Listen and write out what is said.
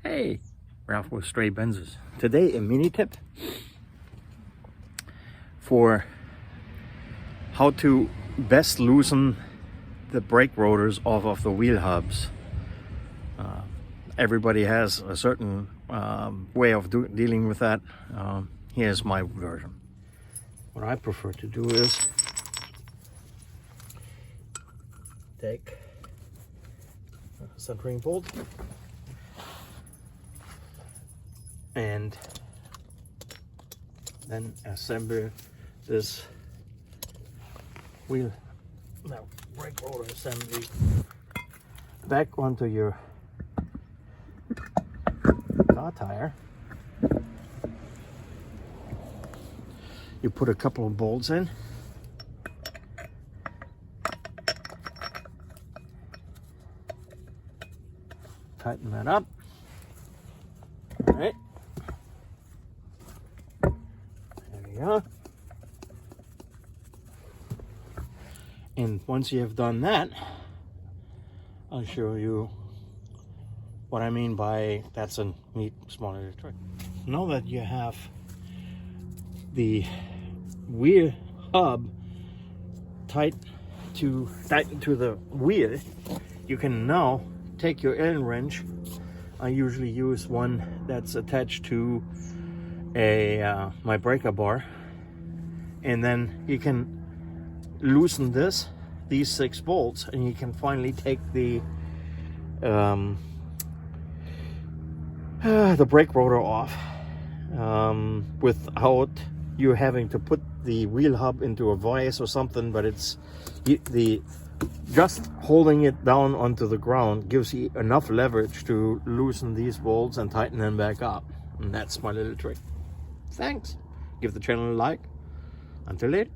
Hey, Ralf with Stray Benzes. Today a mini tip for how to best loosen the brake rotors off of the wheel hubs. Everybody has a certain way of dealing with that. Here's my version. What I prefer to do is take a centering bolt and then assemble this brake rotor assembly back onto your car tire. You put a couple of bolts in, tighten that up. All right, there we go. And once you have done that, I'll show you what I mean by that's a neat small little trick. Now that you have the wheel hub tightened to the wheel, you can now take your Allen wrench. I usually use one that's attached to a my breaker bar, and then you can loosen these 6 bolts, and you can finally take the brake rotor off without you having to put the wheel hub into a vise or something. But it's just holding it down onto the ground gives you enough leverage to loosen these bolts and tighten them back up. And that's my little trick. Thanks. Give the channel a like. Until later.